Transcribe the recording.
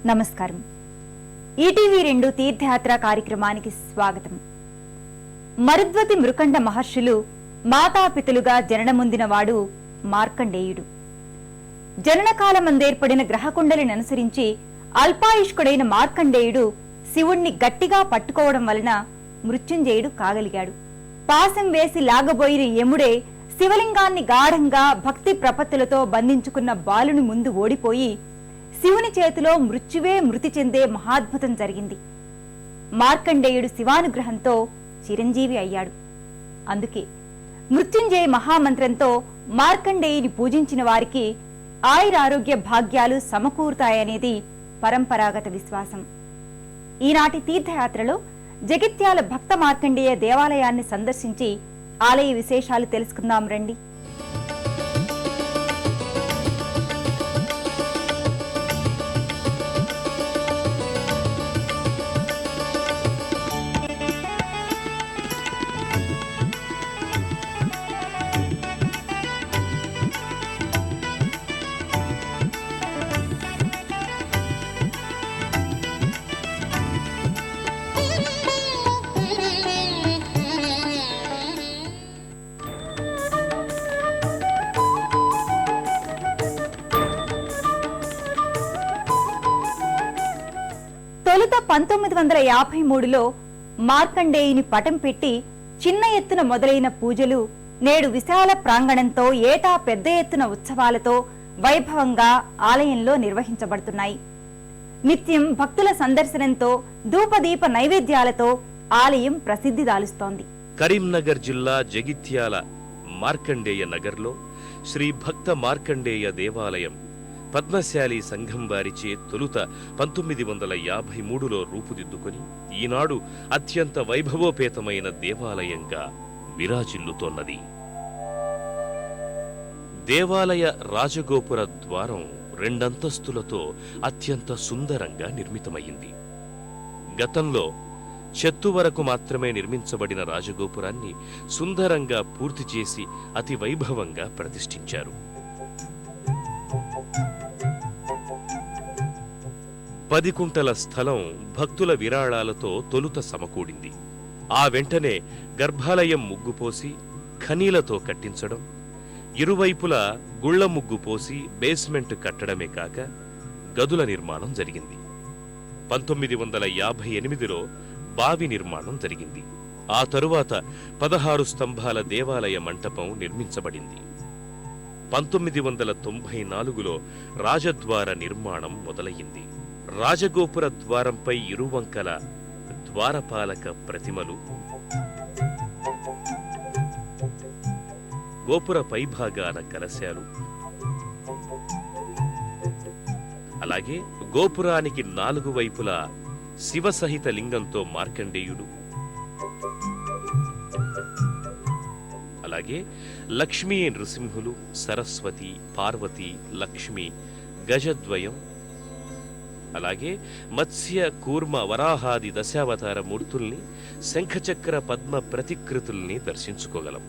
నమస్కారం. ఈటీవీ2 తీర్థయాత్ర కార్యక్రమానికి స్వాగతం. మరుద్వతి మృకండ మహర్షులు మాతాపితులుగా జననముందినవాడు మార్కండేయుడు. జననకాలమందేర్పడిన గ్రహకుండలిని అనుసరించి అల్పాయుష్కుడైన మార్కండేయుడు శివుణ్ణి గట్టిగా పట్టుకోవడం వలన మృత్యుంజయుడు కాగలిగాడు. పాశం వేసి లాగబోయిన యముడే శివలింగాన్ని గాఢంగా భక్తి ప్రపత్తులతో బంధించుకున్న బాలుని ముందు ఓడిపోయి శివుని చేతిలో మృత్యువే మృతి చెందే మహాద్భుతం జరిగింది. మార్కండేయుడు శివానుగ్రహంతో చిరంజీవి అయ్యాడు. అందుకే మృత్యుంజయ మహామంత్రంతో మార్కండేయుని పూజించిన వారికి ఆయురారోగ్య భాగ్యాలు సమకూరుతాయనేది పరంపరాగత విశ్వాసం. ఈనాటి తీర్థయాత్రలో జగిత్యాల భక్త మార్కండేయ దేవాలయాన్ని సందర్శించి ఆలయ విశేషాలు తెలుసుకుందాం రండి. తొలుత 1953లో మార్కండేయుని పటం పెట్టి చిన్న ఎత్తున మొదలైన పూజలు నేడు విశాల ప్రాంగణంతో ఏటా పెద్ద ఎత్తున ఉత్సవాలతో వైభవంగా ఆలయంలో నిర్వహించబడుతున్నాయి. నిత్యం భక్తుల సందర్శనంతో ధూపదీప నైవేద్యాలతో ఆలయం ప్రసిద్ధి దాలుస్తోంది. కరీంనగర్ జిల్లా జగిత్యాల మార్కండేయ నగర్లో శ్రీ భక్త మార్కండేయ దేవాలయం పద్మశాలి సంఘం వారిచే తొలుత 1953లో రూపుదిద్దుకొని ఈనాడు అత్యంత వైభవోపేతమైన దేవాలయంగా విరాజిల్లుతోన్నది. దేవాలయ రాజగోపుర ద్వారం 2 అంతస్తులతో అత్యంత సుందరంగా నిర్మితమైంది. గతంలో చెత్తు వరకు మాత్రమే నిర్మించబడిన రాజగోపురాన్ని సుందరంగా పూర్తి చేసి అతి వైభవంగా ప్రతిష్ఠించారు. 10 కుంటల స్థలం భక్తుల విరాళాలతో తొలుత సమకూడింది. ఆ వెంటనే గర్భాలయం ముగ్గుపోసి ఖనీలతో కట్టించడం, ఇరువైపులా గుళ్ల ముగ్గు పోసి బేస్మెంట్ కట్టడమే కాక గదుల నిర్మాణం జరిగింది. 1958లో బావి నిర్మాణం జరిగింది. ఆ తరువాత 16 స్తంభాల దేవాలయ మంటపం నిర్మించబడింది. 1994లో రాజద్వార నిర్మాణం మొదలయ్యింది. రాజగోపుర ద్వారంపై ఇరువంకల ద్వారపాలక ప్రతిమలు, గోపుర పైభాగాన కలశాలు, అలాగే గోపురానికి 4 వైపులా శివసహిత లింగంతో మార్కండేయుడు, అలాగే లక్ష్మీ నృసింహులు, సరస్వతి, పార్వతి, లక్ష్మి, గజద్వయం, అలాగే మత్స్య, కూర్మ, వరాహాది దశావతార మూర్తుల్ని, శంఖచక్ర పద్మ ప్రతికృతుల్ని దర్శించుకోగలం.